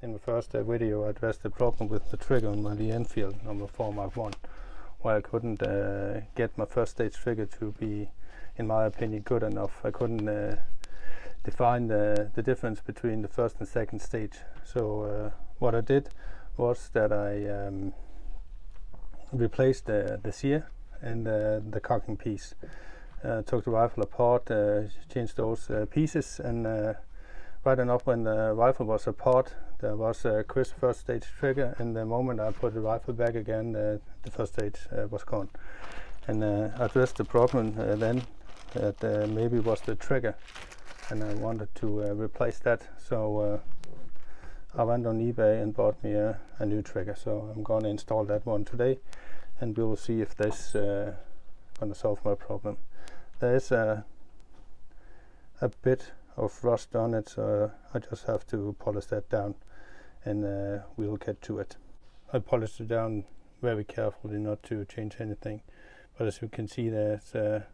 In the first video I addressed the problem with the trigger on the Enfield No.4 Mk.1, where I couldn't get my first stage trigger to be, in my opinion, good enough. I couldn't define the difference between the first and second stage. So what I did was that I replaced the sear and the cocking piece. Took the rifle apart, changed those pieces, and right enough when the rifle was apart, there was a crisp first stage trigger, and the moment I put the rifle back again, the first stage was gone. And I addressed the problem then that maybe it was the trigger, and I wanted to replace that. So I went on eBay and bought me a new trigger. So I'm going to install that one today, and we will see if this going to solve my problem. There is a bit of rust on it, so I just have to polish that down, and we'll get to it. I polished it down very carefully not to change anything, but as you can see, there's a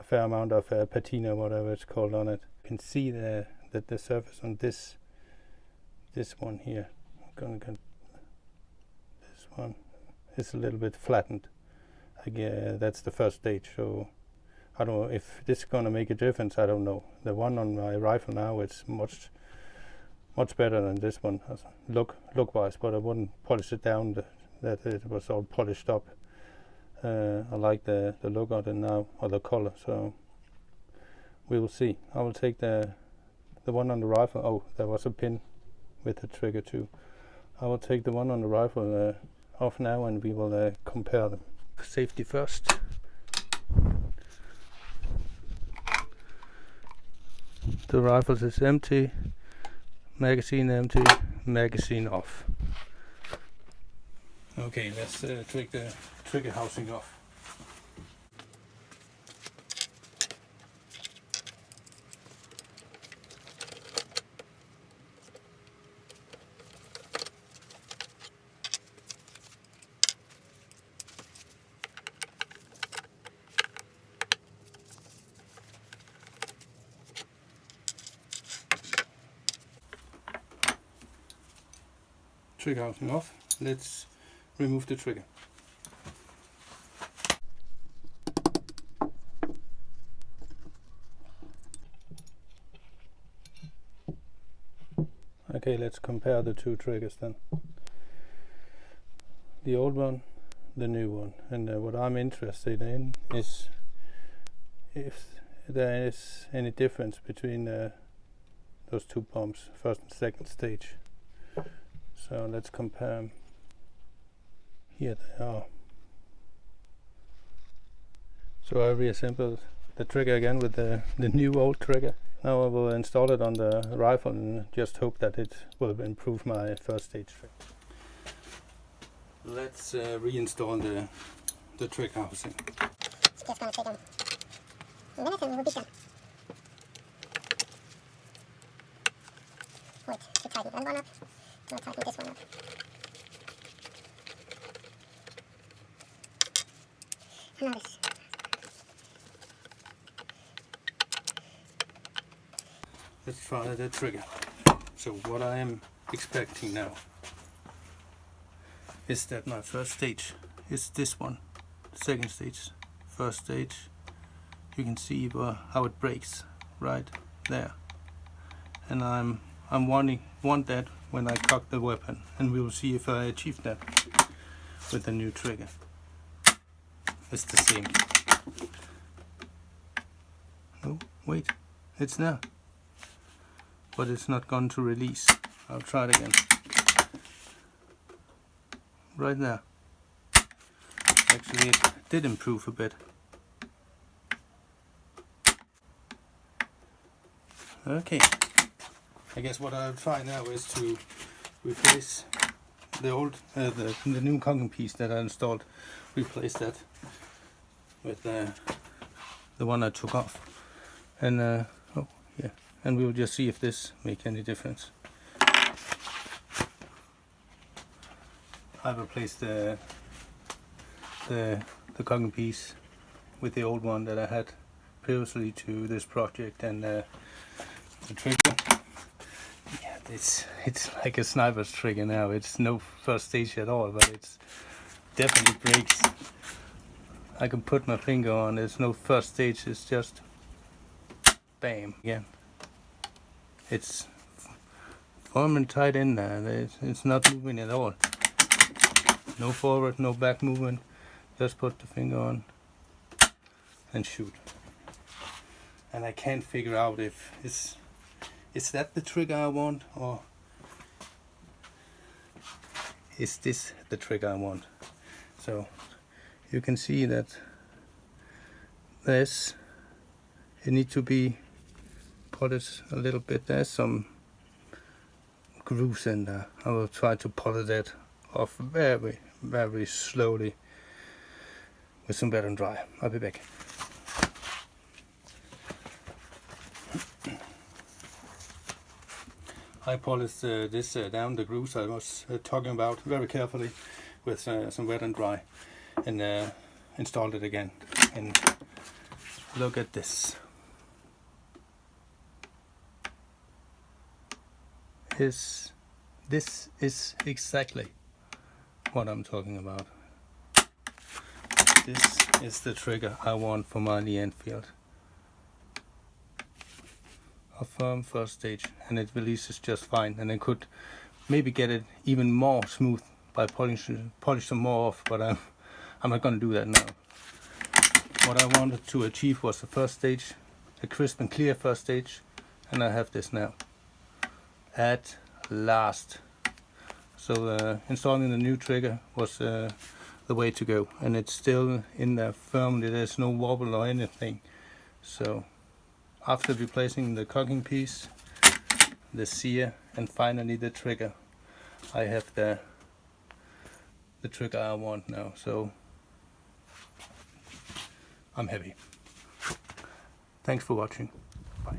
fair amount of patina, whatever it's called, on it. You can see that the surface on this one here, I'm gonna get this one, is a little bit flattened. That's the first stage, so I don't know if this is gonna make a difference. I don't know. The one on my rifle now, it's much better than this one, look wise, but I wouldn't polish it down that it was all polished up. I like the look of it now, or the color, so we will see. I will take the one on the rifle. Oh, there was a pin with the trigger too. I will take the one on the rifle off now, and we will compare them. Safety first. The rifle is empty, magazine empty, magazine off. Okay, let's take the trigger housing off. Trigger housing off. Let's remove the trigger. Okay, let's compare the two triggers then. The old one, the new one. And what I'm interested in is if there is any difference between those two pumps, first and second stage. So let's compare them. Here they are. So I reassembled the trigger again with the new old trigger. Now I will install it on the rifle and just hope that it will improve my first stage trigger. Let's reinstall the trigger housing. It's just gonna take a minute and we'll be done. Wait, to tighten that one up. I'll tighten this one up. And now this. Let's try the trigger. So what I am expecting now is that my first stage is this one. Second stage, first stage. You can see how it breaks right there. And I'm want that when I cock the weapon, and we will see if I achieve that with the new trigger. It's the same. Oh, wait, it's there. But it's not going to release. I'll try it again. Right there. Actually, it did improve a bit. Okay. I guess what I'll try now is to replace the old, the new cocking piece that I installed. Replace that with the one I took off, and oh yeah, and we will just see if this makes any difference. I replaced the cocking piece with the old one that I had previously to this project, and the trigger. Yeah, It's like a sniper's trigger now. It's no first stage at all, but it's definitely breaks. I can put my finger on. There's no first stage. It's just bam again. It's firm and tight in there. It's not moving at all. No forward, no back movement. Just put the finger on and shoot. And I can't figure out if is that the trigger I want, or is this the trigger I want? So you can see that it needs to be polished a little bit. There's some grooves in there. I will try to polish that off very, very slowly with some wet and dry. I'll be back. I polished this down, the grooves I was talking about, very carefully with some wet and dry, and installed it again. And look at this. This is exactly what I'm talking about. This is the trigger I want for my Enfield. A firm first stage, and it releases just fine, and I could maybe get it even more smooth by polish some more off, but I'm not going to do that now. What I wanted to achieve was the first stage, a crisp and clear first stage, and I have this now at last. So installing the new trigger was the way to go, and it's still in there firmly. There's no wobble or anything. So after replacing the cocking piece, the sear, and finally the trigger, I have the trigger I want now. So I'm happy. Thanks for watching. Bye.